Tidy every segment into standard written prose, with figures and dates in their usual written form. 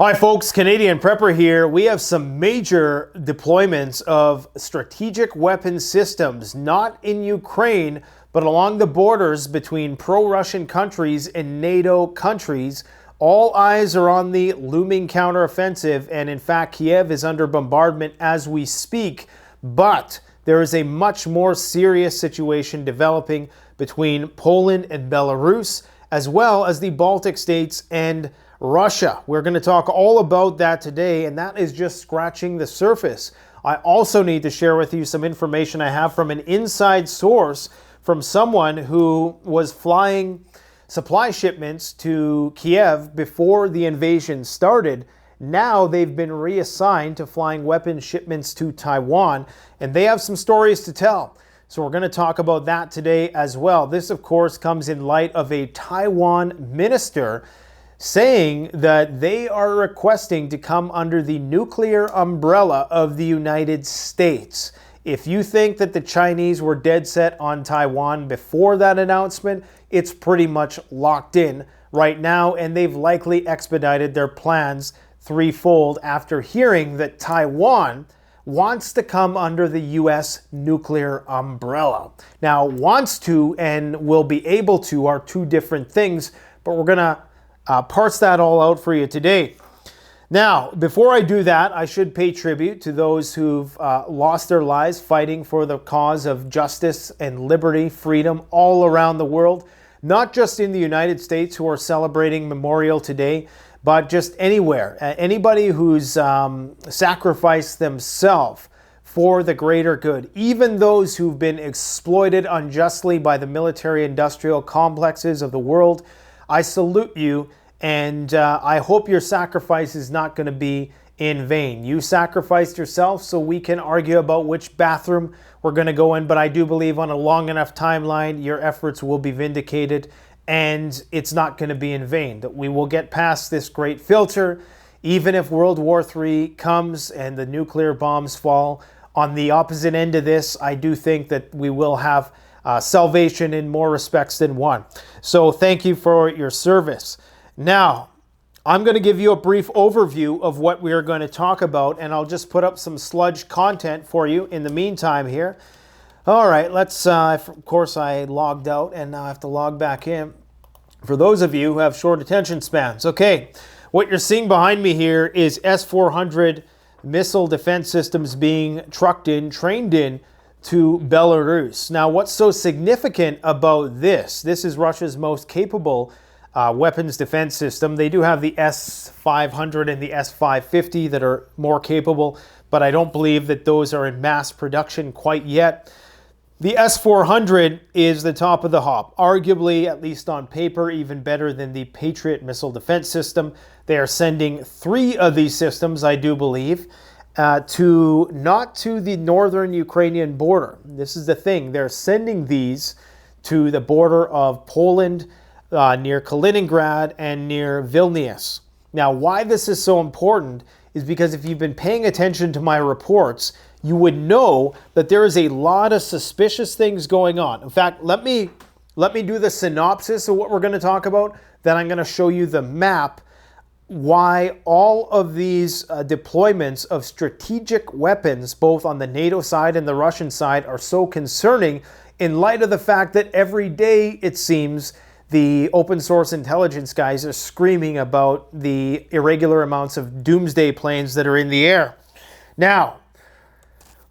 Hi folks, Canadian Prepper here. We have some major deployments of strategic weapon systems, not in Ukraine, but along the borders between pro-Russian countries and NATO countries. All eyes are on the looming counteroffensive, and in fact, Kiev is under bombardment as we speak. But there is a much more serious situation developing between Poland and Belarus, as well as the Baltic states and Russia. We're going to talk all about that today, and that is just scratching the surface. I also need to share with you some information I have from an inside source from someone who was flying supply shipments to Kiev before the invasion started. Now they've been reassigned to flying weapons shipments to Taiwan, and they have some stories to tell. So we're going to talk about that today as well. This, of course, comes in light of a Taiwan minister saying that they are requesting to come under the nuclear umbrella of the United States. If you think that the Chinese were dead set on Taiwan before that announcement, it's pretty much locked in right now, and they've likely expedited their plans threefold after hearing that Taiwan wants to come under the U.S. nuclear umbrella. Now, wants to and will be able to are two different things, but we're going to parse that all out for you today. Now, before I do that, I should pay tribute to those who've lost their lives fighting for the cause of justice and liberty, freedom all around the world, not just in the United States who are celebrating Memorial today, but just anywhere. Anybody who's sacrificed themselves for the greater good, even those who've been exploited unjustly by the military-industrial complexes of the world, I salute you, and I hope your sacrifice is not going to be in vain. You sacrificed yourself so we can argue about which bathroom we're going to go in, but I do believe on a long enough timeline, your efforts will be vindicated, and it's not going to be in vain. That we will get past this great filter, even if World War III comes and the nuclear bombs fall. On the opposite end of this, I do think that we will have salvation in more respects than one. So thank you for your service. Now, I'm going to give you a brief overview of what we are going to talk about, and I'll just put up some sludge content for you in the meantime here. All right, let's, of course, I logged out, and now I have to log back in. For those of you who have short attention spans. Okay, what you're seeing behind me here is S-400 missile defense systems being trucked in, trained in, to Belarus. Now, what's so significant about this? This is Russia's most capable weapons defense system. They do have the S-500 and the S-550 that are more capable, but I don't believe that those are in mass production quite yet. The S-400 is the top of the hop, arguably, at least on paper, even better than the Patriot missile defense system. They are sending 3 of these systems, I do believe, not to the northern Ukrainian border. This is the thing. They're sending these to the border of Poland, near Kaliningrad and near Vilnius. Now, why this is so important is because if you've been paying attention to my reports, you would know that there is a lot of suspicious things going on. In fact, let me do the synopsis of what we're going to talk about. Then I'm going to show you the map, why all of these deployments of strategic weapons, both on the NATO side and the Russian side, are so concerning in light of the fact that every day, it seems, the open source intelligence guys are screaming about the irregular amounts of doomsday planes that are in the air. Now,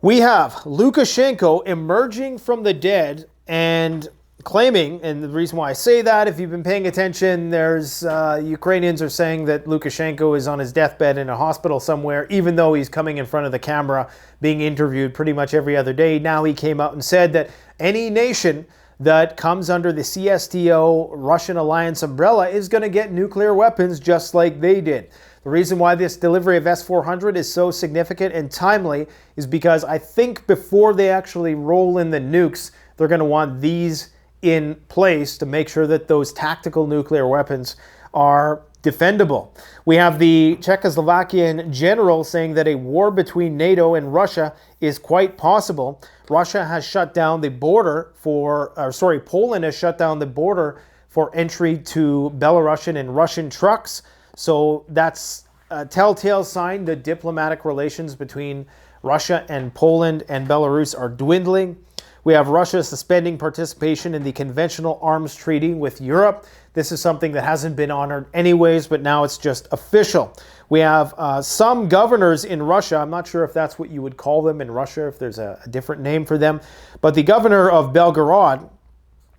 we have Lukashenko emerging from the dead and claiming, and the reason why I say that, if you've been paying attention, there's Ukrainians are saying that Lukashenko is on his deathbed in a hospital somewhere, even though he's coming in front of the camera being interviewed pretty much every other day. Now he came out and said that any nation that comes under the CSTO Russian alliance umbrella is going to get nuclear weapons just like they did. The reason why this delivery of S-400 is so significant and timely is because I think before they actually roll in the nukes, they're going to want these in place to make sure that those tactical nuclear weapons are defendable. We have the Czechoslovakian general saying that a war between NATO and Russia is quite possible. Russia has shut down the border Poland has shut down the border for entry to Belarusian and Russian trucks. So that's telltale sign that diplomatic relations between Russia and Poland and Belarus are dwindling. We have Russia suspending participation in the Conventional Arms Treaty with Europe. This is something that hasn't been honored anyways, but now it's just official. We have some governors in Russia. I'm not sure if that's what you would call them in Russia, if there's a different name for them. But the governor of Belgorod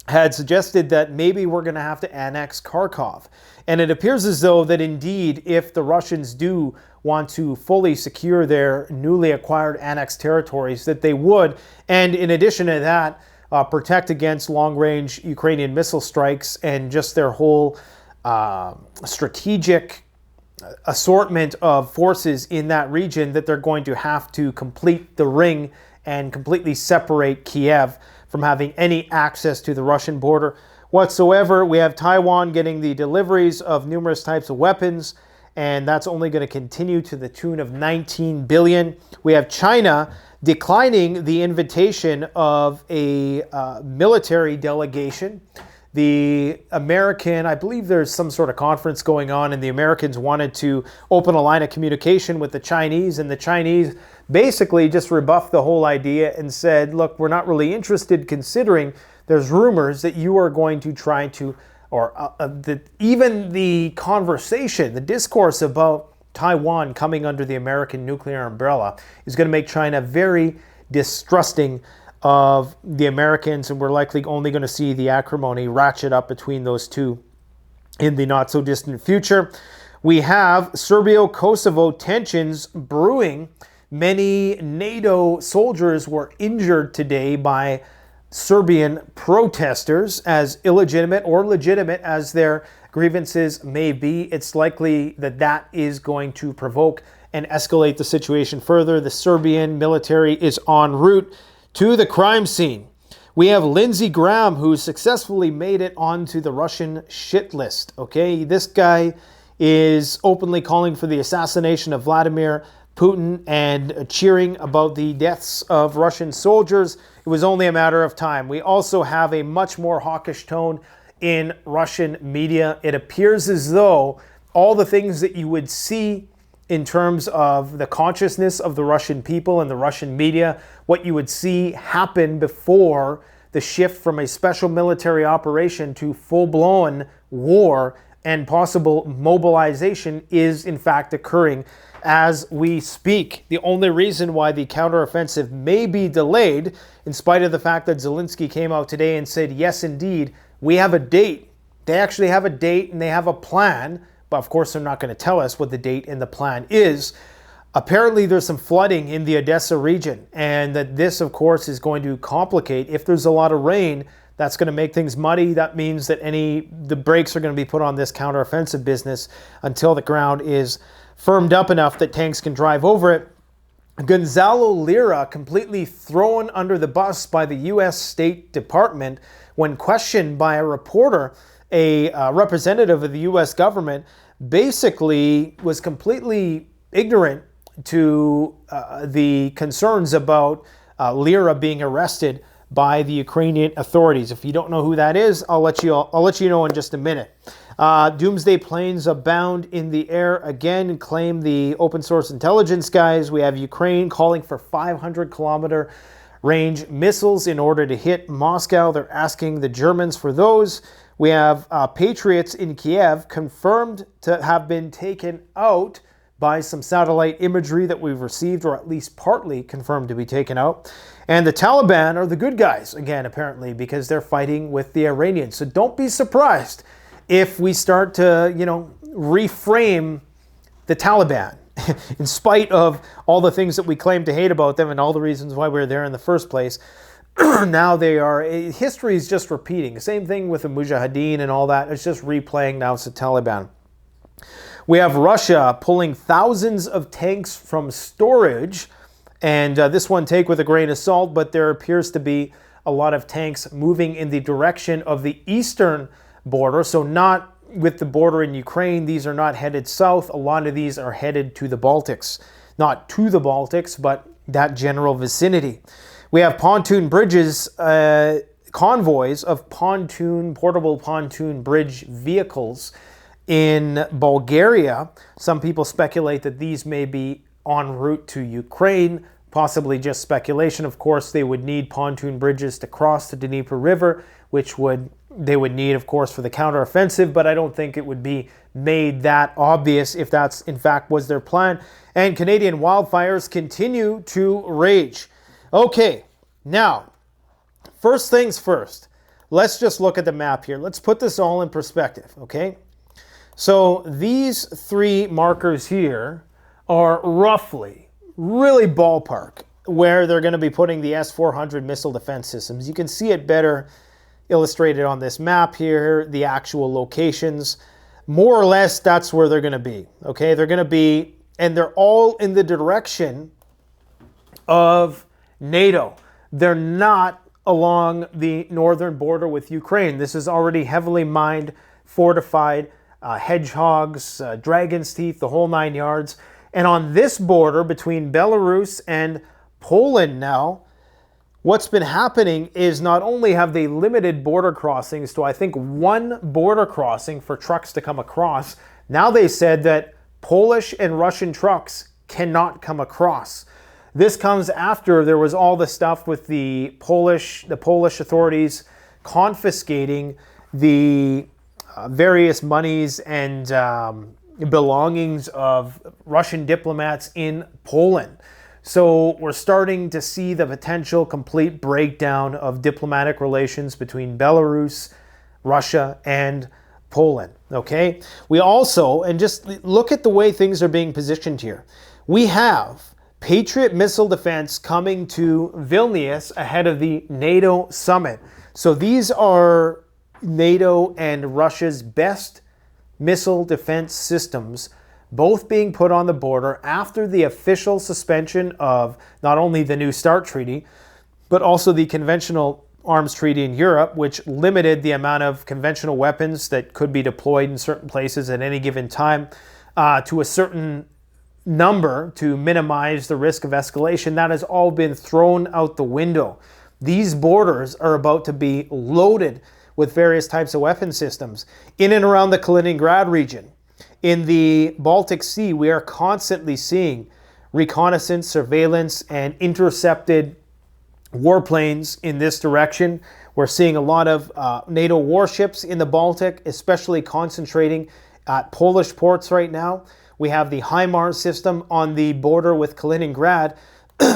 had suggested that maybe we're going to have to annex Kharkov. And it appears as though that indeed, if the Russians do want to fully secure their newly acquired annexed territories, that they would. And in addition to that, protect against long-range Ukrainian missile strikes and just their whole strategic assortment of forces in that region, that they're going to have to complete the ring and completely separate Kiev from having any access to the Russian border whatsoever. We have Taiwan getting the deliveries of numerous types of weapons, and that's only going to continue to the tune of 19 billion. We have China declining the invitation of a military delegation. The American, I believe there's some sort of conference going on, and the Americans wanted to open a line of communication with the Chinese, and the Chinese basically just rebuffed the whole idea and said, look, we're not really interested, considering there's rumors that you are going to try to, or even the conversation, the discourse about Taiwan coming under the American nuclear umbrella is going to make China very distrusting of the Americans, and we're likely only going to see the acrimony ratchet up between those two in the not so distant future. We have Serbio-Kosovo tensions brewing. Many NATO soldiers were injured today by Serbian protesters, as illegitimate or legitimate as their grievances may be. It's likely that that is going to provoke and escalate the situation further. The Serbian military is en route to the crime scene. We have Lindsey Graham, who successfully made it onto the Russian shit list. Okay, this guy is openly calling for the assassination of Vladimir Putin and cheering about the deaths of Russian soldiers. It was only a matter of time. We also have a much more hawkish tone in Russian media. It appears as though all the things that you would see in terms of the consciousness of the Russian people and the Russian media, what you would see happen before the shift from a special military operation to full-blown war and possible mobilization is in fact occurring as we speak. The only reason why the counteroffensive may be delayed, in spite of the fact that Zelensky came out today and said, yes, indeed, we have a date. They actually have a date and they have a plan, but of course they're not going to tell us what the date and the plan is. Apparently there's some flooding in the Odessa region, and that this, of course, is going to complicate. If there's a lot of rain, that's going to make things muddy. That means that the brakes are going to be put on this counteroffensive business until the ground is firmed up enough that tanks can drive over it. Gonzalo Lira completely thrown under the bus by the U.S. State Department when questioned by a reporter. A representative of the U.S. government basically was completely ignorant to the concerns about Lira being arrested by the Ukrainian authorities. If you don't know who that is, I'll let you know in just a minute. Doomsday planes abound in the air again, claim the open source intelligence guys. We have Ukraine calling for 500-kilometer range missiles in order to hit Moscow. They're asking the Germans for those. We have Patriots in Kiev confirmed to have been taken out by some satellite imagery that we've received, or at least partly confirmed to be taken out. And the Taliban are the good guys, again, apparently, because they're fighting with the Iranians. So don't be surprised if we start to, reframe the Taliban, in spite of all the things that we claim to hate about them and all the reasons why we're there in the first place. Now history is just repeating. The same thing with the Mujahideen and all that. It's just replaying. Now it's the Taliban. We have Russia pulling thousands of tanks from storage. And this one take with a grain of salt, but there appears to be a lot of tanks moving in the direction of the eastern border. So not with the border in Ukraine. These are not headed south. A lot of these are headed to the Baltics. Not to the Baltics, but that general vicinity. We have pontoon bridges, convoys of portable pontoon bridge vehicles in Bulgaria. Some people speculate that these may be en route to Ukraine, possibly just speculation. Of course, they would need pontoon bridges to cross the Dnieper River, which they would need, of course, for the counteroffensive, but I don't think it would be made that obvious if that's in fact was their plan. And Canadian wildfires continue to rage. Okay, now, first things first, let's just look at the map here. Let's put this all in perspective, okay? So these three markers here are roughly, really ballpark, where they're going to be putting the S-400 missile defense systems. You can see it better illustrated on this map here, the actual locations. More or less, that's where they're going to be, okay? They're going to be, and they're all in the direction of NATO. They're not along the northern border with Ukraine. This is already heavily mined, fortified, hedgehogs, dragon's teeth, the whole 9 yards. And on this border between Belarus and Poland now, what's been happening is not only have they limited border crossings to, I think, one border crossing for trucks to come across, now they said that Polish and Russian trucks cannot come across. This comes after there was all the stuff with the Polish authorities confiscating the various monies and belongings of Russian diplomats in Poland. So we're starting to see the potential complete breakdown of diplomatic relations between Belarus, Russia, and Poland, okay? We also, and just look at the way things are being positioned here. We have Patriot missile defense coming to Vilnius ahead of the NATO summit. So these are NATO and Russia's best missile defense systems, both being put on the border after the official suspension of not only the New START treaty, but also the conventional arms treaty in Europe, which limited the amount of conventional weapons that could be deployed in certain places at any given time to a certain number to minimize the risk of escalation. That has all been thrown out the window. These borders are about to be loaded with various types of weapon systems. In and around the Kaliningrad region, in the Baltic Sea, we are constantly seeing reconnaissance, surveillance, and intercepted warplanes in this direction. We're seeing a lot of NATO warships in the Baltic, especially concentrating at Polish ports right now. We have the HIMARS system on the border with Kaliningrad.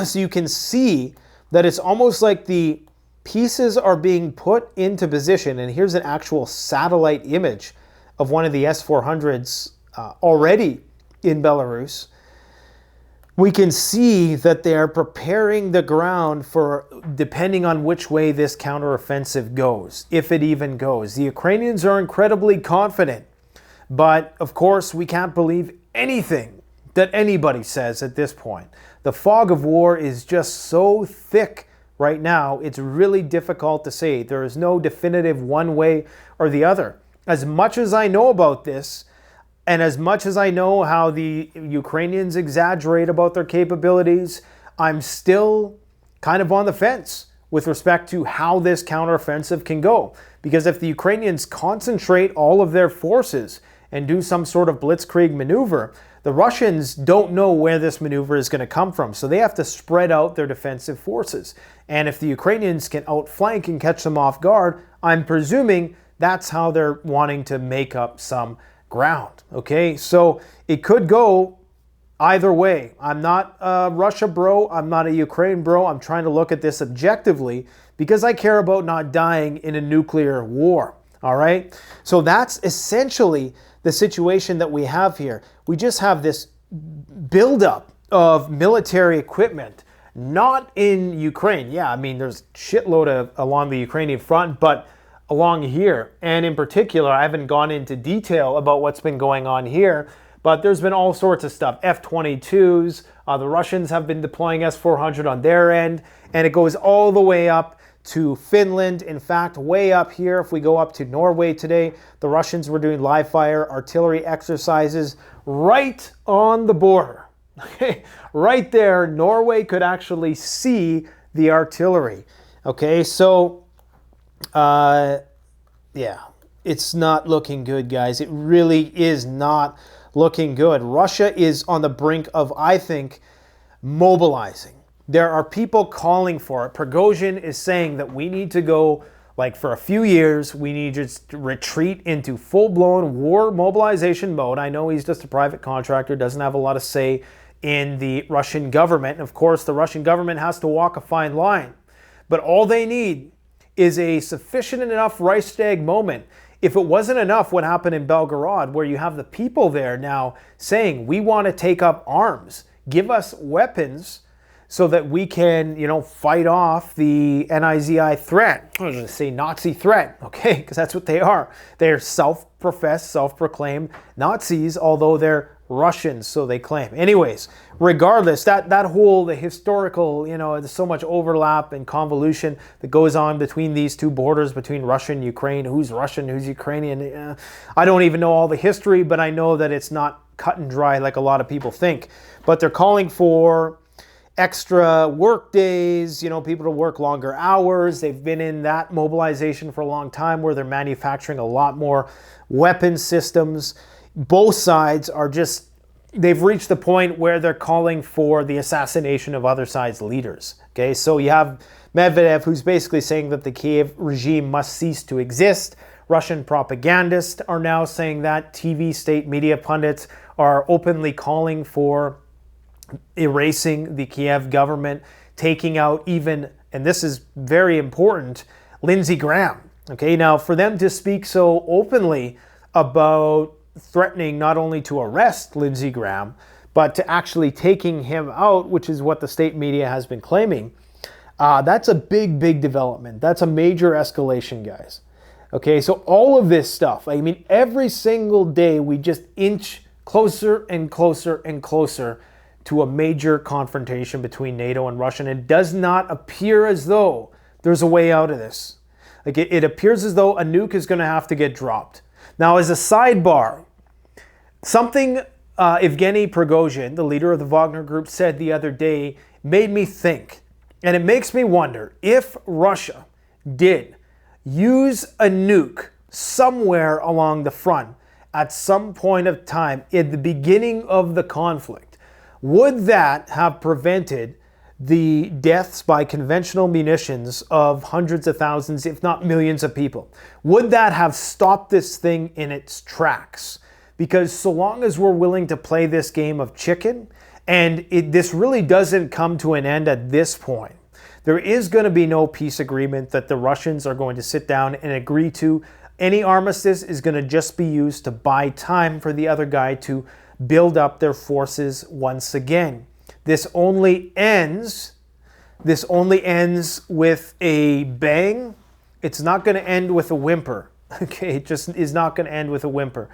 So you can see that it's almost like the pieces are being put into position. And here's an actual satellite image of one of the S-400's already in Belarus. We can see that they're preparing the ground for, depending on which way this counteroffensive goes, if it even goes. The Ukrainians are incredibly confident, but of course we can't believe anything that anybody says at this point. The fog of war is just so thick right now, it's really difficult to say. There is no definitive one way or the other. As much as I know about this, and as much as I know how the Ukrainians exaggerate about their capabilities, I'm still kind of on the fence with respect to how this counteroffensive can go. Because if the Ukrainians concentrate all of their forces and do some sort of blitzkrieg maneuver, the Russians don't know where this maneuver is going to come from. So they have to spread out their defensive forces. And if the Ukrainians can outflank and catch them off guard, I'm presuming that's how they're wanting to make up some ground. Okay, so it could go either way. I'm not a Russia bro. I'm not a Ukraine bro. I'm trying to look at this objectively because I care about not dying in a nuclear war. All right, so that's essentially the situation that we have here. We just have this buildup of military equipment, not in Ukraine. Yeah, I mean, there's shitload of along the Ukrainian front, but along here, and in particular, I haven't gone into detail about what's been going on here, but there's been all sorts of stuff. F-22s, the Russians have been deploying S-400 on their end, and it goes all the way up to Finland. In fact, way up here, if we go up to Norway today, the Russians were doing live fire artillery exercises right on the border. Okay, right there, Norway could actually see the artillery. Okay, so yeah, it's not looking good, guys. It really is not looking good. Russia is on the brink of, I think, mobilizing. There are people calling for it. Prigozhin is saying that we need to go, like for a few years, we need to just retreat into full-blown war mobilization mode. I know he's just a private contractor, doesn't have a lot of say in the Russian government. And of course, the Russian government has to walk a fine line. But all they need is a sufficient enough Reichstag moment. If it wasn't enough what happened in Belgorod, where you have the people there now saying, we want to take up arms, give us weapons so that we can, fight off the NIZI threat. I was going to say Nazi threat, okay, because that's what they are. They're self-professed, self-proclaimed Nazis, although they're Russians, so they claim. Anyways, regardless, that whole, the historical, there's so much overlap and convolution that goes on between these two borders, between Russia and Ukraine. Who's Russian, who's Ukrainian? I don't even know all the history, but I know that it's not cut and dry like a lot of people think. But they're calling for extra work days, people to work longer hours. They've been in that mobilization for a long time where they're manufacturing a lot more weapon systems. Both sides are they've reached the point where they're calling for the assassination of other sides' leaders. Okay, so you have Medvedev, who's basically saying that the Kiev regime must cease to exist. Russian propagandists are now saying that. TV state media pundits are openly calling for erasing the Kiev government, taking out even, and this is very important, Lindsey Graham. Okay, now for them to speak so openly about threatening not only to arrest Lindsey Graham, but to actually taking him out, which is what the state media has been claiming, that's a big, big development. That's a major escalation, guys. Okay, so all of this stuff, every single day we just inch closer and closer and closer to a major confrontation between NATO and Russia. And it does not appear as though there's a way out of this. It appears as though a nuke is going to have to get dropped. Now, as a sidebar, something Evgeny Prigozhin, the leader of the Wagner Group, said the other day made me think. And it makes me wonder if Russia did use a nuke somewhere along the front at some point of time at the beginning of the conflict. Would that have prevented the deaths by conventional munitions of hundreds of thousands, if not millions of people? Would that have stopped this thing in its tracks? Because so long as we're willing to play this game of chicken, and this really doesn't come to an end at this point, there is going to be no peace agreement that the Russians are going to sit down and agree to. Any armistice is going to just be used to buy time for the other guy to build up their forces once again. This only ends with a bang. It's not going to end with a whimper. Okay, it just is not going to end with a whimper.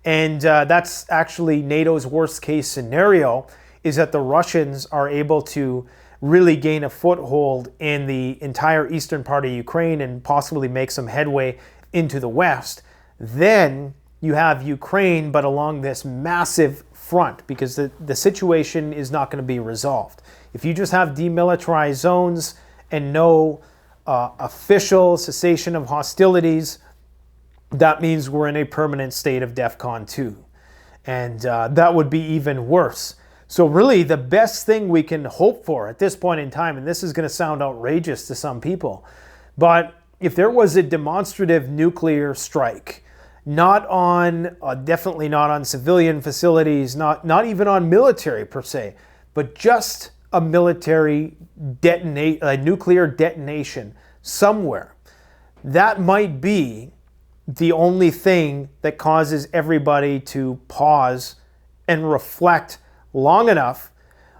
And that's actually NATO's worst case scenario, is that the Russians are able to really gain a foothold in the entire eastern part of Ukraine and possibly make some headway into the west. Then you have Ukraine, but along this massive front, because the situation is not going to be resolved. If you just have demilitarized zones and no official cessation of hostilities, that means we're in a permanent state of DEFCON 2. And that would be even worse. So really, the best thing we can hope for at this point in time, and this is going to sound outrageous to some people, but if there was a demonstrative nuclear strike, definitely not on civilian facilities, not even on military per se, but just a nuclear detonation somewhere, that might be the only thing that causes everybody to pause and reflect long enough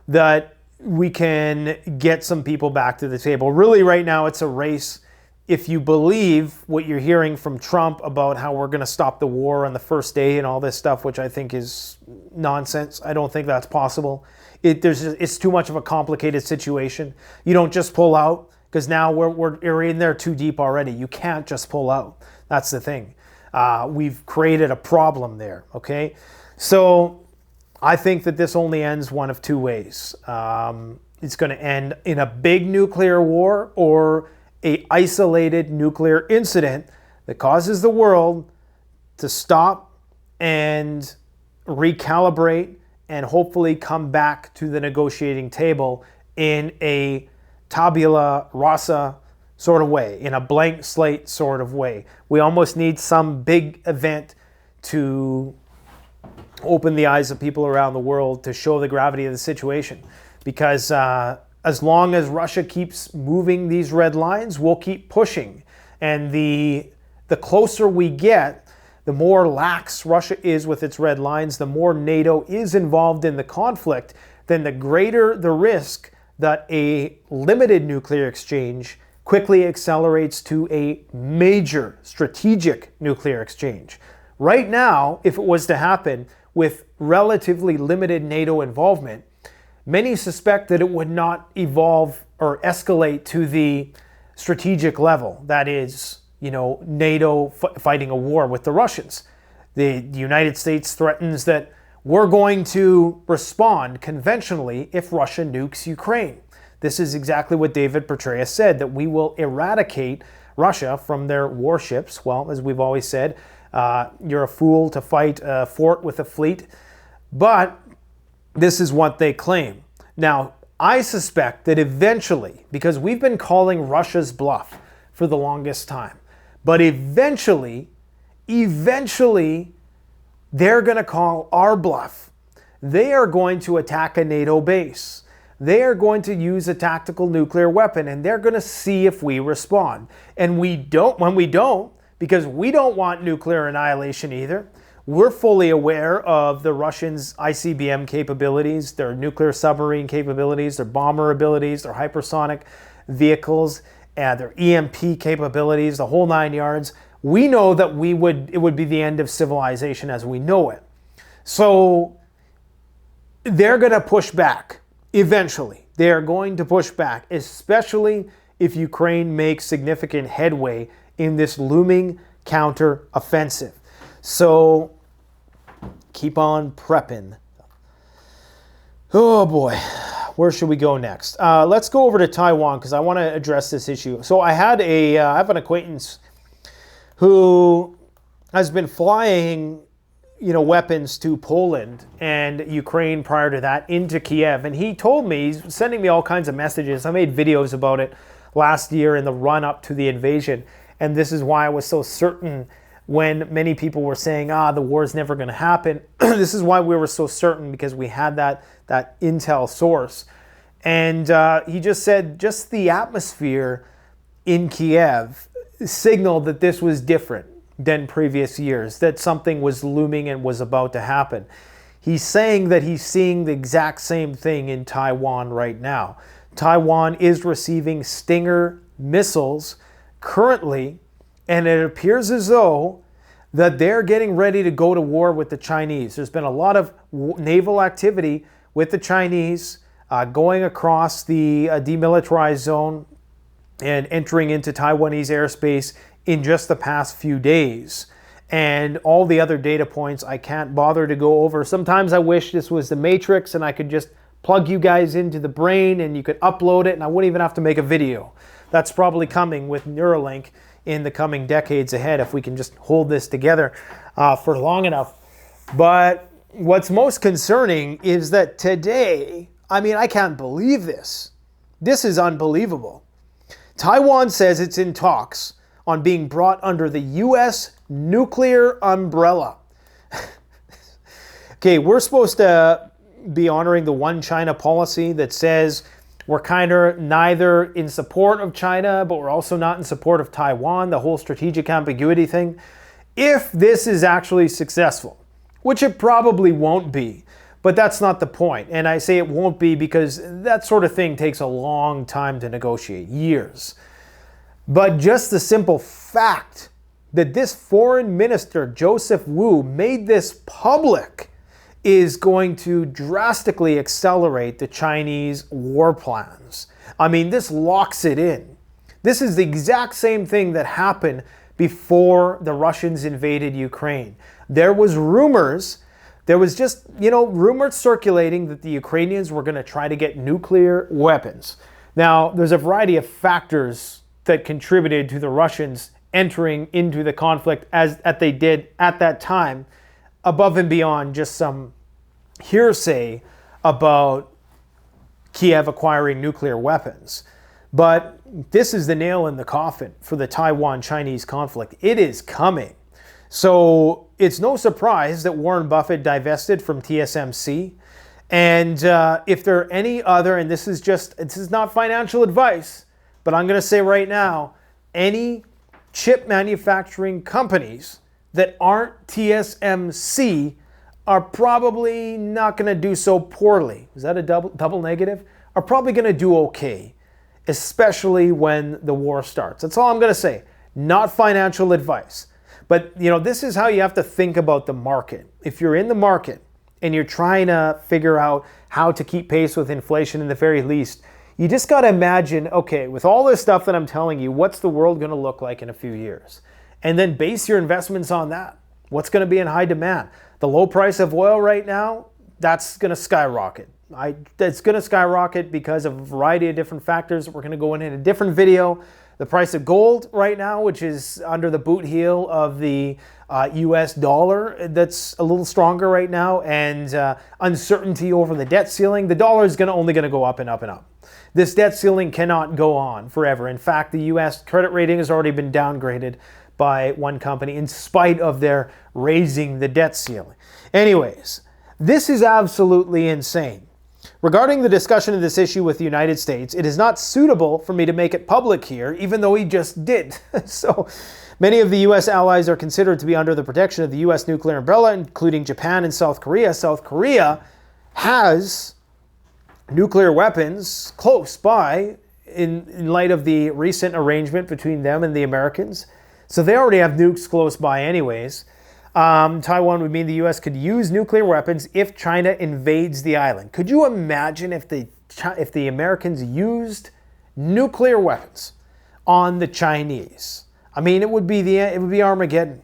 that we can get some people back to the table. Really, right now, it's a race. If you believe what you're hearing from Trump about how we're going to stop the war on the first day and all this stuff, which I think is nonsense. I don't think that's possible. It's too much of a complicated situation. You don't just pull out, because now we're in there too deep already. You can't just pull out. That's the thing. We've created a problem there, okay? So I think that this only ends one of two ways. It's going to end in a big nuclear war, or a isolated nuclear incident that causes the world to stop and recalibrate and hopefully come back to the negotiating table in a tabula rasa sort of way, in a blank slate sort of way. We almost need some big event to open the eyes of people around the world to show the gravity of the situation. Because as long as Russia keeps moving these red lines, we'll keep pushing. And the closer we get, the more lax Russia is with its red lines, the more NATO is involved in the conflict, then the greater the risk that a limited nuclear exchange quickly accelerates to a major strategic nuclear exchange. Right now, if it was to happen with relatively limited NATO involvement, many suspect that it would not evolve or escalate to the strategic level. That is, NATO fighting a war with the Russians. The United States threatens that we're going to respond conventionally if Russia nukes Ukraine. This is exactly what David Petraeus said, that we will eradicate Russia from their warships. Well, as we've always said, you're a fool to fight a fort with a fleet. But this is what they claim. Now, I suspect that eventually, because we've been calling Russia's bluff for the longest time, but eventually, they're going to call our bluff. They are going to attack a NATO base. They are going to use a tactical nuclear weapon, and they're going to see if we respond. And when we don't, because we don't want nuclear annihilation either. We're fully aware of the Russians' ICBM capabilities, their nuclear submarine capabilities, their bomber abilities, their hypersonic vehicles, and their EMP capabilities, the whole 9 yards. We know that it would be the end of civilization as we know it. So they're going to push back eventually. They are going to push back, especially if Ukraine makes significant headway in this looming counter-offensive. So keep on prepping. Oh boy, where should we go next? Let's go over to Taiwan because I want to address this issue. So I have an acquaintance who has been flying, weapons to Poland and Ukraine prior to that into Kiev, and he told me, he's sending me all kinds of messages. I made videos about it last year in the run-up to the invasion, and this is why I was so certain when many people were saying, the war's never going to happen. This is why we were so certain, because we had that intel source. And he just said just the atmosphere in Kiev signaled that this was different than previous years, that something was looming and was about to happen. He's saying that he's seeing the exact same thing in Taiwan right now. Taiwan is receiving Stinger missiles currently, and it appears as though that they're getting ready to go to war with the Chinese. There's been a lot of naval activity with the Chinese going across the demilitarized zone and entering into Taiwanese airspace in just the past few days. And all the other data points I can't bother to go over. Sometimes I wish this was the Matrix and I could just plug you guys into the brain and you could upload it and I wouldn't even have to make a video. That's probably coming with Neuralink in the coming decades ahead if we can just hold this together for long enough. But what's most concerning is that today, I can't believe this. This is unbelievable. Taiwan says it's in talks on being brought under the U.S. nuclear umbrella. Okay, we're supposed to be honoring the one China policy that says we're kind of neither in support of China, but we're also not in support of Taiwan, the whole strategic ambiguity thing. If this is actually successful, which it probably won't be, but that's not the point. And I say it won't be because that sort of thing takes a long time to negotiate, years. But just the simple fact that this foreign minister, Joseph Wu, made this public is going to drastically accelerate the Chinese war plans. This locks it in. This is the exact same thing that happened before the Russians invaded Ukraine. There was rumors, rumors circulating that the Ukrainians were going to try to get nuclear weapons. Now, there's a variety of factors that contributed to the Russians entering into the conflict as they did at that time, above and beyond just some hearsay about Kiev acquiring nuclear weapons. But this is the nail in the coffin for the Taiwan-Chinese conflict. It is coming. So it's no surprise that Warren Buffett divested from TSMC. And if there are any other, and this is not financial advice, but I'm going to say right now, any chip manufacturing companies that aren't TSMC are probably not going to do so poorly. Is that a double negative? Are probably going to do okay, especially when the war starts. That's all I'm going to say. Not financial advice. But, this is how you have to think about the market. If you're in the market and you're trying to figure out how to keep pace with inflation in the very least, you just got to imagine, okay, with all this stuff that I'm telling you, what's the world going to look like in a few years? And then base your investments on that. What's going to be in high demand? The low price of oil right now, that's going to skyrocket. It's going to skyrocket because of a variety of different factors. We're going to go in a different video. The price of gold right now, which is under the boot heel of the US dollar, that's a little stronger right now, and uncertainty over the debt ceiling. The dollar is only going to go up and up and up. This debt ceiling cannot go on forever. In fact, the US credit rating has already been downgraded by one company in spite of their raising the debt ceiling. Anyways, this is absolutely insane. Regarding the discussion of this issue with the United States, it is not suitable for me to make it public here, even though he just did. So many of the U.S. allies are considered to be under the protection of the U.S. nuclear umbrella, including Japan and South Korea. South Korea has nuclear weapons close by in light of the recent arrangement between them and the Americans. So they already have nukes close by anyways. Taiwan would mean the U.S. could use nuclear weapons if China invades the island. Could you imagine if the Americans used nuclear weapons on the Chinese? I mean, it would be Armageddon.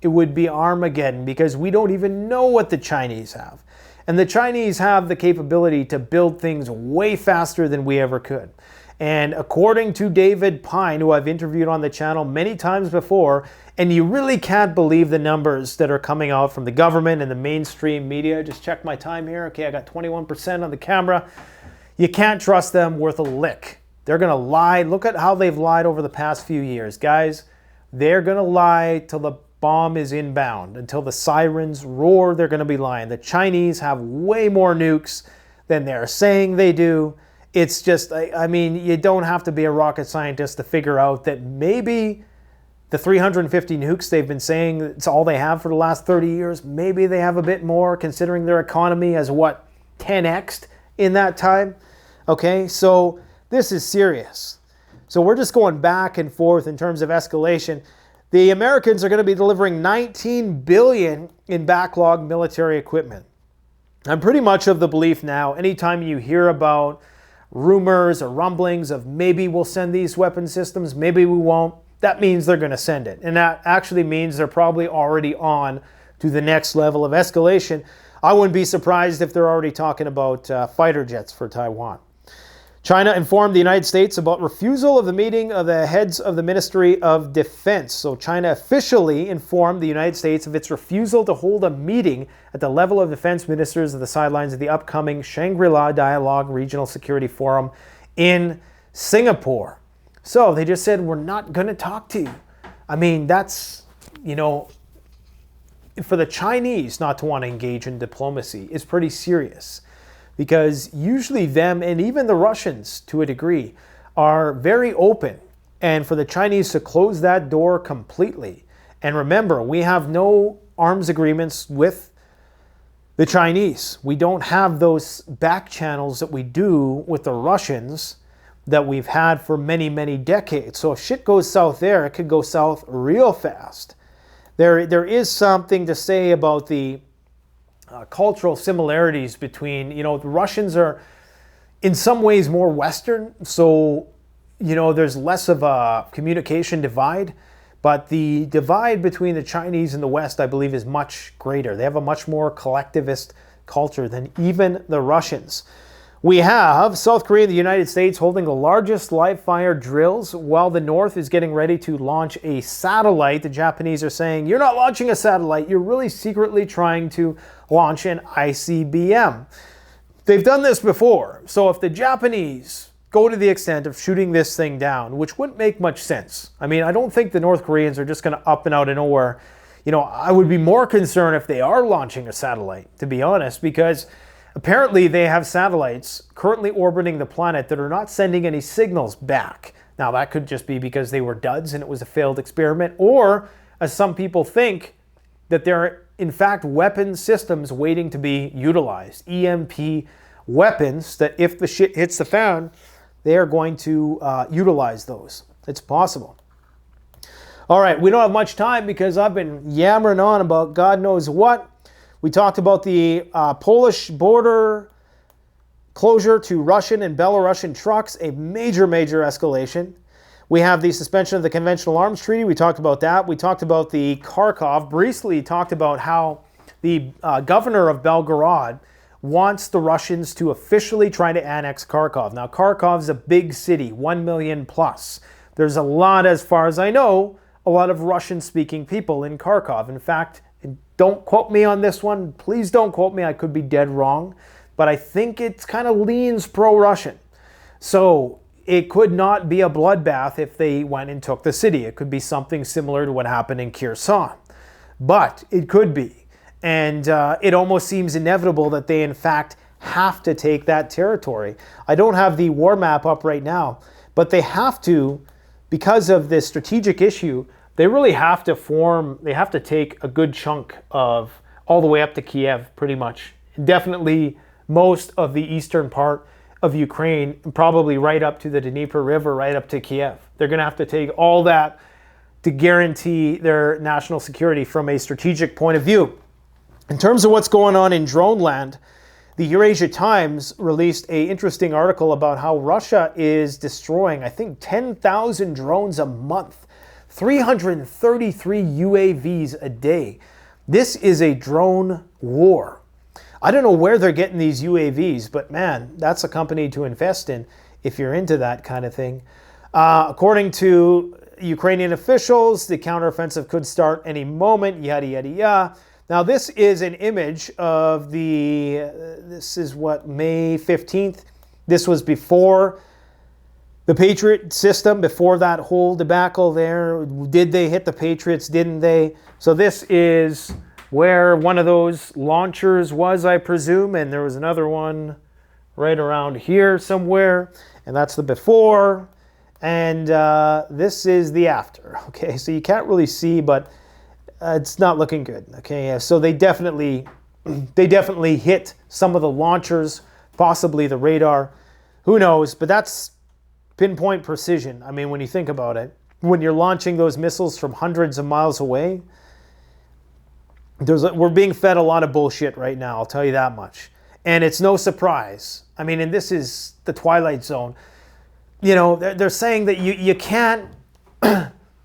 It would be Armageddon because we don't even know what the Chinese have. And the Chinese have the capability to build things way faster than we ever could. And according to David Pine, who I've interviewed on the channel many times before, and you really can't believe the numbers that are coming out from the government and the mainstream media. Just check my time here. Okay, I got 21% on the camera. You can't trust them worth a lick. They're going to lie. Look at how they've lied over the past few years. Guys, they're going to lie till the bomb is inbound. Until the sirens roar, they're going to be lying. The Chinese have way more nukes than they're saying they do. It's just, I mean, you don't have to be a rocket scientist to figure out that maybe the 350 nukes they've been saying it's all they have for the last 30 years, maybe they have a bit more considering their economy has 10x'd in that time. Okay, so this is serious. So we're just going back and forth in terms of escalation. The Americans are going to be delivering $19 billion in backlog military equipment. I'm pretty much of the belief now, anytime you hear about rumors or rumblings of maybe we'll send these weapon systems, maybe we won't, that means they're going to send it. And that actually means they're probably already on to the next level of escalation. I wouldn't be surprised if they're already talking about fighter jets for Taiwan. China informed the United States about refusal of the meeting of the heads of the Ministry of Defense. So China officially informed the United States of its refusal to hold a meeting at the level of defense ministers at the sidelines of the upcoming Shangri-La Dialogue Regional Security Forum in Singapore. So they just said, we're not going to talk to you. I mean, that's, for the Chinese not to want to engage in diplomacy is pretty serious. Because usually them, and even the Russians to a degree, are very open. And for the Chinese to close that door completely. And remember, we have no arms agreements with the Chinese. We don't have those back channels that we do with the Russians that we've had for many, many decades. So if shit goes south there, it could go south real fast. There is something to say about the cultural similarities between, the Russians are in some ways more Western, so, there's less of a communication divide, but the divide between the Chinese and the West, I believe, is much greater. They have a much more collectivist culture than even the Russians. We have South Korea and the United States holding the largest live fire drills while the North is getting ready to launch a satellite. The Japanese are saying, you're not launching a satellite, you're really secretly trying to launch an ICBM. They've done this before, so if the Japanese go to the extent of shooting this thing down, which wouldn't make much sense. I mean, I don't think the North Koreans are just going to up and out of nowhere. You know, I would be more concerned if they are launching a satellite, to be honest, because apparently they have satellites currently orbiting the planet that are not sending any signals back. Now, that could just be because they were duds and it was a failed experiment, or, as some people think, that they're in fact weapon systems waiting to be utilized. EMP weapons that if the shit hits the fan, they are going to utilize those. It's possible. All right, we don't have much time because I've been yammering on about God knows what. We talked about the Polish border closure to Russian and Belarusian trucks, a major, major escalation. We have the suspension of the Conventional Arms Treaty. We talked about that. We talked about the Kharkov. Briefly talked about how the governor of Belgorod wants the Russians to officially try to annex Kharkov. Now, Kharkov's a big city, 1 million plus. There's a lot, as far as I know, a lot of Russian-speaking people in Kharkov. In fact, don't quote me on this one. Please don't quote me. I could be dead wrong. But I think it kind of leans pro-Russian. So it could not be a bloodbath if they went and took the city. It could be something similar to what happened in Kherson. But it could be. And it almost seems inevitable that they, in fact, have to take that territory. I don't have the war map up right now. But they have to, because of this strategic issue, they really have to take a good chunk of all the way up to Kiev, pretty much. Definitely most of the eastern part of Ukraine, probably right up to the Dnieper River, right up to Kiev. They're going to have to take all that to guarantee their national security from a strategic point of view. In terms of what's going on in drone land, the Eurasia Times released an interesting article about how Russia is destroying, I think, 10,000 drones a month. 333 UAVs a day. This is a drone war. I don't know where they're getting these UAVs, but man, that's a company to invest in if you're into that kind of thing. According to Ukrainian officials, the counteroffensive could start any moment, yada, yada, yada. Now, this is an image of this is what, May 15th? This was before the Patriot system, before that whole debacle there. Did they hit the Patriots? Didn't they? So this is where one of those launchers was, I presume, and there was another one right around here somewhere, and that's the before, and this is the after. Okay, so you can't really see, but it's not looking good. Okay, so they definitely hit some of the launchers, possibly the radar. Who knows? But that's pinpoint precision. I mean, when you think about it, when you're launching those missiles from hundreds of miles away, we're being fed a lot of bullshit right now, I'll tell you that much. And it's no surprise. I mean, and this is the Twilight Zone. You know, they're saying that you can't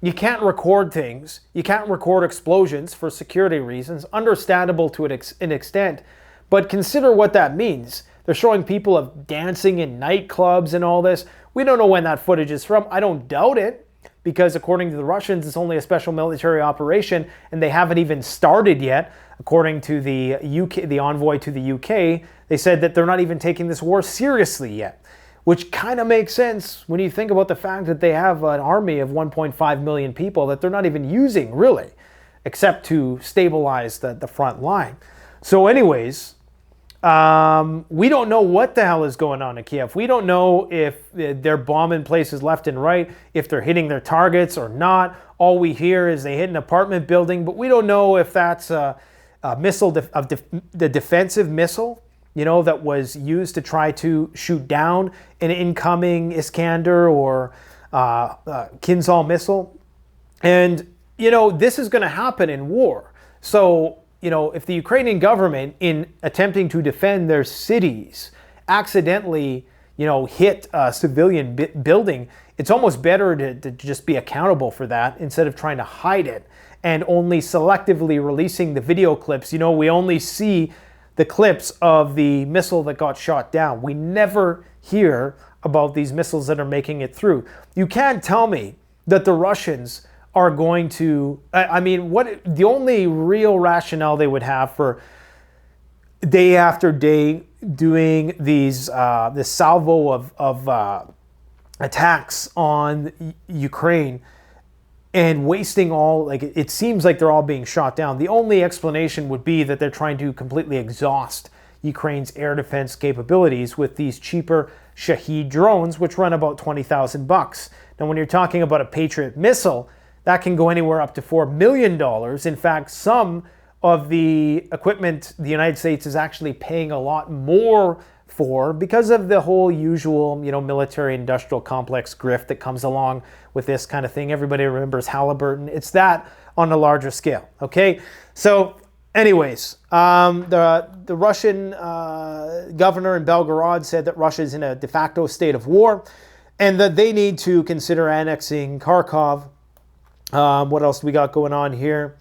you can't record things. You can't record explosions for security reasons. Understandable to an extent. But consider what that means. They're showing people of dancing in nightclubs and all this. We don't know when that footage is from. I don't doubt it, because according to the Russians, it's only a special military operation, and they haven't even started yet. According to the envoy to the UK, they said that they're not even taking this war seriously yet, which kind of makes sense when you think about the fact that they have an army of 1.5 million people that they're not even using, really, except to stabilize the front line. So anyways, we don't know what the hell is going on in Kiev. We don't know if they're bombing places left and right, if they're hitting their targets or not. All we hear is they hit an apartment building, but we don't know if that's a missile, the defensive missile, you know, that was used to try to shoot down an incoming Iskander or Kinzhal missile. And, you know, this is going to happen in war. So, you know, if the Ukrainian government, in attempting to defend their cities, accidentally, you know, hit a civilian building, it's almost better to just be accountable for that instead of trying to hide it and only selectively releasing the video clips. You know, we only see the clips of the missile that got shot down. We never hear about these missiles that are making it through. You can't tell me that the Russians are going to, I mean, what the only real rationale they would have for day after day doing these this salvo of attacks on Ukraine and wasting all, like, it seems like they're all being shot down. The only explanation would be that they're trying to completely exhaust Ukraine's air defense capabilities with these cheaper Shahed drones, which run about $20,000. Now, when you're talking about a Patriot missile, that can go anywhere up to $4 million. In fact, some of the equipment the United States is actually paying a lot more for because of the whole usual, military-industrial complex grift that comes along with this kind of thing. Everybody remembers Halliburton. It's that on a larger scale, okay? So anyways, the Russian governor in Belgorod said that Russia is in a de facto state of war and that they need to consider annexing Kharkov. What else do we got going on here?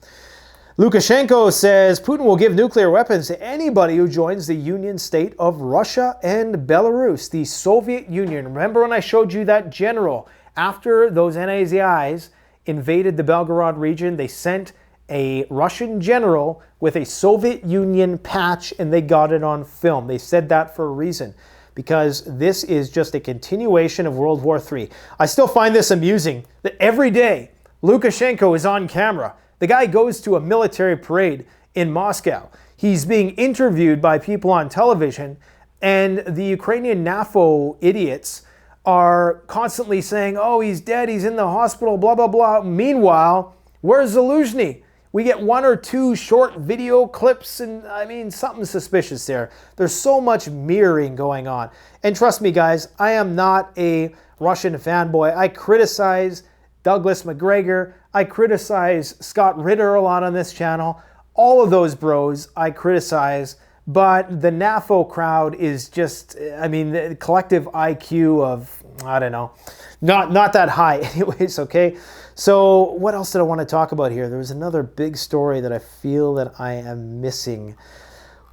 Lukashenko says Putin will give nuclear weapons to anybody who joins the Union State of Russia and Belarus, the Soviet Union. Remember when I showed you that general? After those NAZIs invaded the Belgorod region, they sent a Russian general with a Soviet Union patch and they got it on film. They said that for a reason, because this is just a continuation of World War III. I still find this amusing that every day Lukashenko is on camera. The guy goes to a military parade in Moscow. He's being interviewed by people on television, and the Ukrainian NAFO idiots are constantly saying, oh, he's dead, he's in the hospital, blah, blah, blah. Meanwhile, where's Zaluzhny? We get one or two short video clips, and I mean, something suspicious there. There's so much mirroring going on. And trust me, guys, I am not a Russian fanboy. I criticize Douglas McGregor. I criticize Scott Ritter a lot on this channel. All of those bros I criticize, but the NAFO crowd is just, I mean, the collective IQ of, I don't know, not that high anyways, okay? So what else did I want to talk about here? There was another big story that I feel that I am missing.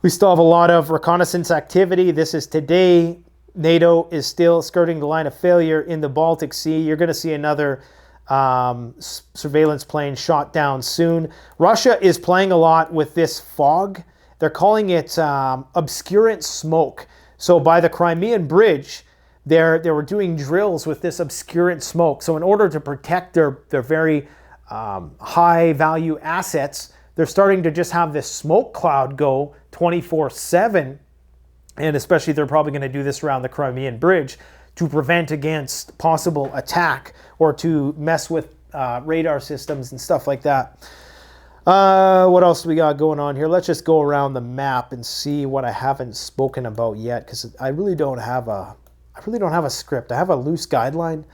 We still have a lot of reconnaissance activity. This is today. NATO is still skirting the line of failure in the Baltic Sea. You're going to see another surveillance plane shot down soon. Russia is playing a lot with this fog. They're calling it obscurant smoke. So by the Crimean Bridge, they were doing drills with this obscurant smoke. So in order to protect their very high value assets, they're starting to just have this smoke cloud go 24/7. And especially they're probably going to do this around the Crimean Bridge to prevent against possible attack or to mess with radar systems and stuff like that. What else do we got going on here? Let's just go around the map and see what I haven't spoken about yet, because I really don't have a script. I have a loose guideline,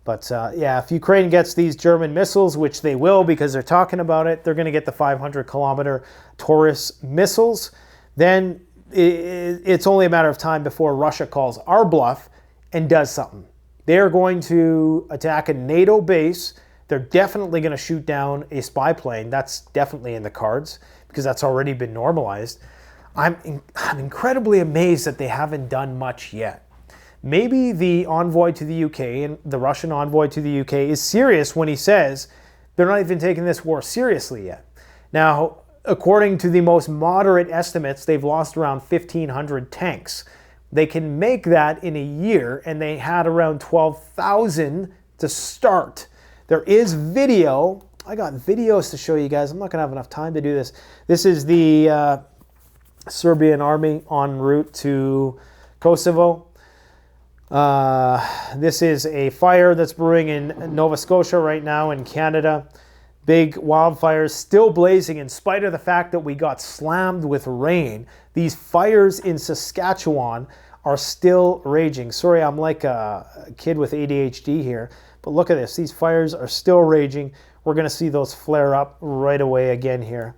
but yeah, if Ukraine gets these German missiles, which they will because they're talking about it, they're going to get the 500-kilometer Taurus missiles. Then it's only a matter of time before Russia calls our bluff and does something. They're going to attack a NATO base. They're definitely going to shoot down a spy plane. That's definitely in the cards because that's already been normalized. I'm incredibly amazed that they haven't done much yet. Maybe the envoy to the UK and the Russian envoy to the UK is serious when he says they're not even taking this war seriously yet. Now, according to the most moderate estimates, they've lost around 1,500 tanks. They can make that in a year, and they had around 12,000 to start. There is video. I got videos to show you guys. I'm not going to have enough time to do this. This is the Serbian army en route to Kosovo. This is a fire that's brewing in Nova Scotia right now in Canada. Big wildfires still blazing in spite of the fact that we got slammed with rain. These fires in Saskatchewan are still raging. Sorry, I'm like a kid with ADHD here, but look at this. These fires are still raging. We're going to see those flare up right away again here.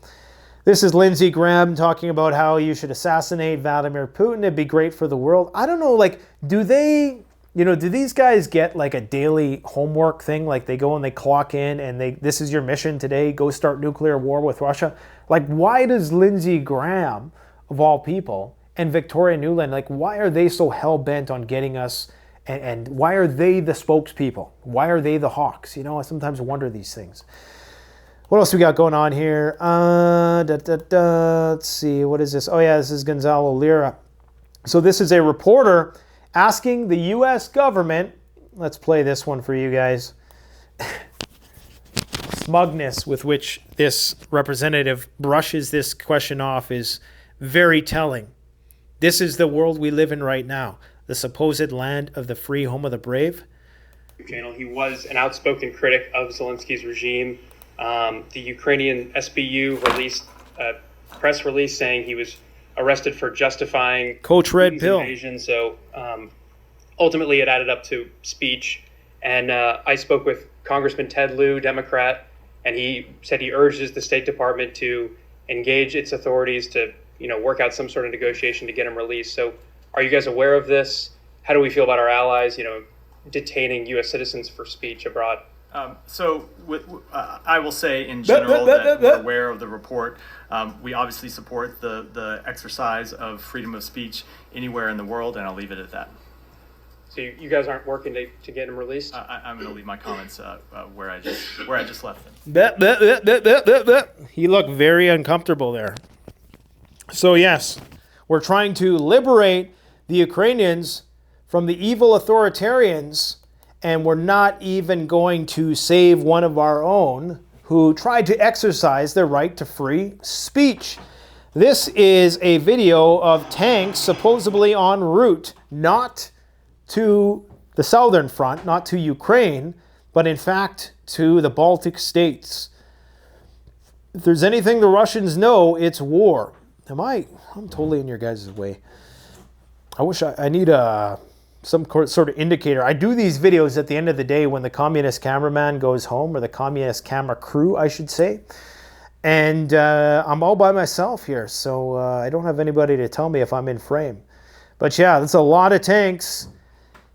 This is Lindsey Graham talking about how you should assassinate Vladimir Putin. It'd be great for the world. I don't know, like, do these guys get like a daily homework thing? Like they go and they clock in and this is your mission today, go start nuclear war with Russia. Like, why does Lindsey Graham of all people, and Victoria Nuland, like, why are they so hell-bent on getting us, and why are they the spokespeople? Why are they the hawks? You know, I sometimes wonder these things. What else we got going on here? Let's see, what is this? Oh yeah, this is Gonzalo Lira. So this is a reporter asking the U.S. government, let's play this one for you guys. Smugness with which this representative brushes this question off is very telling. This is the world we live in right now, the supposed land of the free, home of the brave. Channel. He was an outspoken critic of Zelensky's regime. The Ukrainian SBU released a press release saying he was arrested for justifying Coach Red Pill invasion. So ultimately it added up to speech. And I spoke with Congressman Ted Lieu, Democrat, and he said he urges the State Department to engage its authorities to, work out some sort of negotiation to get him released. So are you guys aware of this? How do we feel about our allies, detaining U.S. citizens for speech abroad? I will say in general that we're aware of the report. We obviously support the exercise of freedom of speech anywhere in the world, and I'll leave it at that. So you guys aren't working to get him released? I'm going to leave my comments where I just left them. He looked very uncomfortable there. So yes, we're trying to liberate the Ukrainians from the evil authoritarians, and we're not even going to save one of our own who tried to exercise their right to free speech. This is a video of tanks supposedly en route, not to the southern front, not to Ukraine, but in fact to the Baltic states. If there's anything the Russians know, it's war. I'm totally in your guys' way. I wish I need some sort of indicator. I do these videos at the end of the day when the communist cameraman goes home, or the communist camera crew, I should say. And I'm all by myself here, so I don't have anybody to tell me if I'm in frame. But yeah, that's a lot of tanks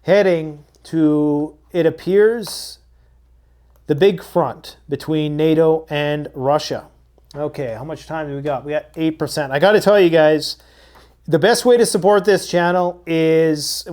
heading to, it appears, the big front between NATO and Russia. Okay, how much time do we got? We got 8%. I got to tell you guys, the best way to support this channel is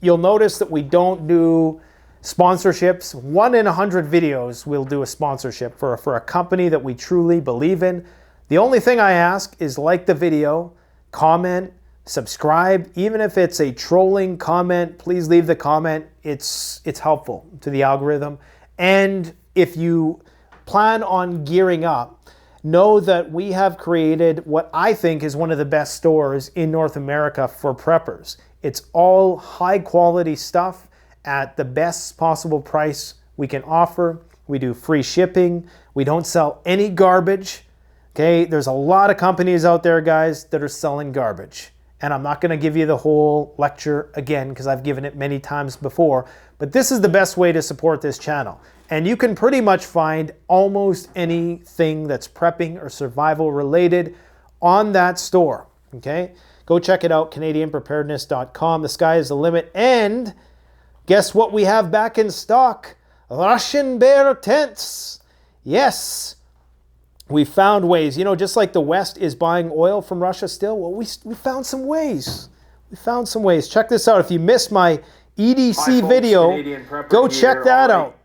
you'll notice that we don't do sponsorships. 1 in 100 videos we'll do a sponsorship for a company that we truly believe in. The only thing I ask is like the video, comment, subscribe. Even if it's a trolling comment, please leave the comment. It's helpful to the algorithm. And if you plan on gearing up, know that we have created what I think is one of the best stores in North America for preppers. It's all high quality stuff at the best possible price we can offer. We do free shipping. We don't sell any garbage. Okay, there's a lot of companies out there, guys, that are selling garbage. And I'm not going to give you the whole lecture again because I've given it many times before. But this is the best way to support this channel. And you can pretty much find almost anything that's prepping or survival related on that store. Okay, go check it out, CanadianPreparedness.com. The sky is the limit. And guess what we have back in stock? Russian bear tents. Yes, we found ways. Just like the West is buying oil from Russia still, well, we found some ways. We found some ways. Check this out. If you missed my EDC video, go check that out.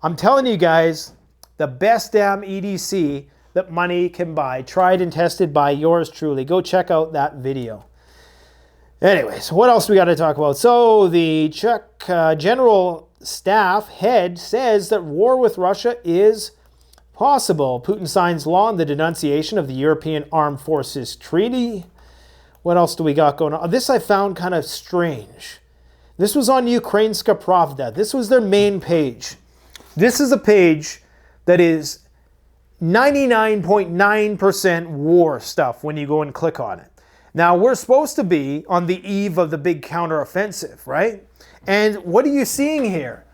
I'm telling you guys, the best damn EDC that money can buy, tried and tested by yours truly. Go check out that video. Anyways, what else we got to talk about? So the Czech General Staff head says that war with Russia is possible. Putin signs law on the denunciation of the European Armed Forces Treaty. What else do we got going on? This I found kind of strange. This was on Ukrainska Pravda. This was their main page. This is a page that is 99.9% war stuff when you go and click on it. Now, we're supposed to be on the eve of the big counteroffensive, right? And what are you seeing here?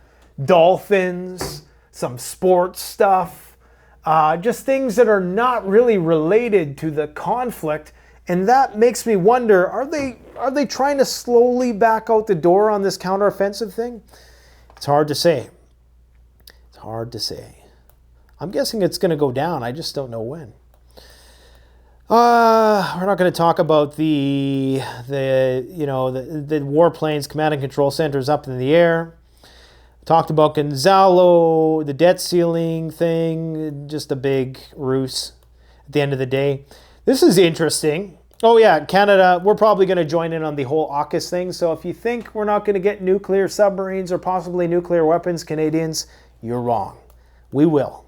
Dolphins, some sports stuff, just things that are not really related to the conflict. And that makes me wonder, are they trying to slowly back out the door on this counteroffensive thing? It's hard to say. Hard to say. I'm guessing it's going to go down. I just don't know when. We're not going to talk about the warplanes command and control centers up in the air. Talked about Gonzalo, the debt ceiling thing, just a big ruse at the end of the day. This is interesting. Oh yeah, Canada, we're probably going to join in on the whole AUKUS thing. So if you think we're not going to get nuclear submarines or possibly nuclear weapons, Canadians, you're wrong. We will.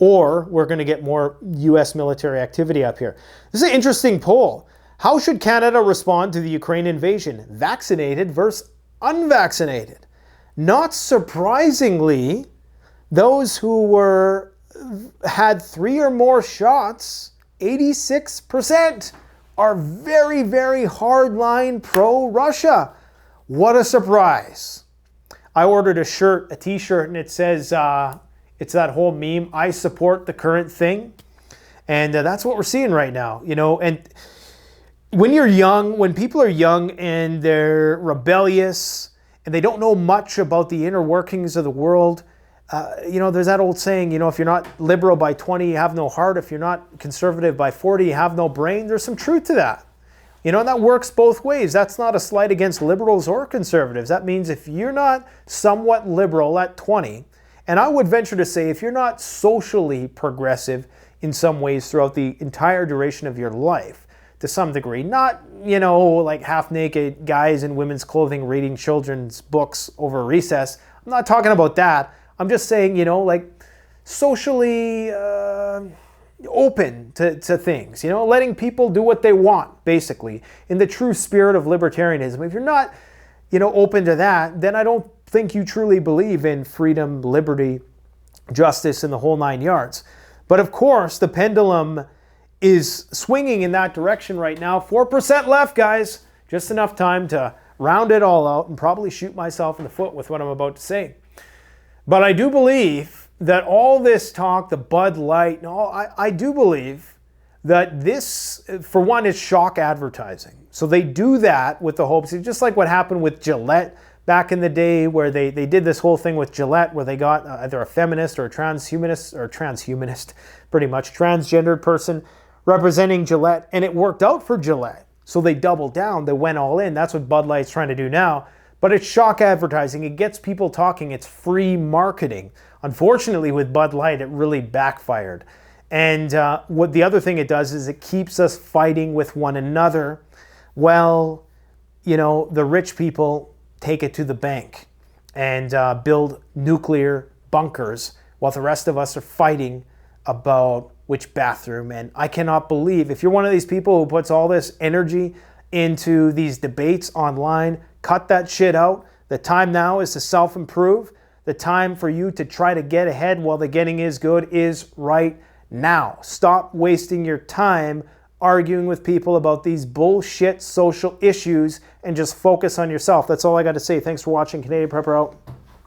Or we're going to get more U.S. military activity up here. This is an interesting poll. How should Canada respond to the Ukraine invasion? Vaccinated versus unvaccinated. Not surprisingly, those who had 3 or more shots, 86%, are very, very hardline pro-Russia. What a surprise. I ordered a shirt, a t-shirt, and it says, it's that whole meme, I support the current thing. And that's what we're seeing right now, And when you're young, when people are young and they're rebellious and they don't know much about the inner workings of the world, there's that old saying, if you're not liberal by 20, you have no heart. If you're not conservative by 40, you have no brain. There's some truth to that. And that works both ways. That's not a slight against liberals or conservatives. That means if you're not somewhat liberal at 20, and I would venture to say if you're not socially progressive in some ways throughout the entire duration of your life, to some degree, not, like half-naked guys in women's clothing reading children's books over recess. I'm not talking about that. I'm just saying, like socially open to things, letting people do what they want, basically, in the true spirit of libertarianism. If you're not, open to that, then I don't think you truly believe in freedom, liberty, justice, and the whole 9 yards. But of course, the pendulum is swinging in that direction right now. 4% left, guys. Just enough time to round it all out and probably shoot myself in the foot with what I'm about to say. But I do believe that all this talk, the Bud Light, and all, I do believe that this, for one, is shock advertising. So they do that with the hopes, just like what happened with Gillette back in the day, where they did this whole thing with Gillette, where they got either a feminist or a transhumanist, pretty much, transgendered person representing Gillette, and it worked out for Gillette. So they doubled down, they went all in. That's what Bud Light's trying to do now. But it's shock advertising. It gets people talking. It's free marketing. Unfortunately, with Bud Light, it really backfired. And what the other thing it does is it keeps us fighting with one another. Well, the rich people take it to the bank and build nuclear bunkers while the rest of us are fighting about which bathroom. And I cannot believe, if you're one of these people who puts all this energy into these debates online, cut that shit out. The time now is to self-improve. The time for you to try to get ahead while the getting is good is right now. Stop wasting your time arguing with people about these bullshit social issues and just focus on yourself. That's all I got to say. Thanks for watching. Canadian Prepper out.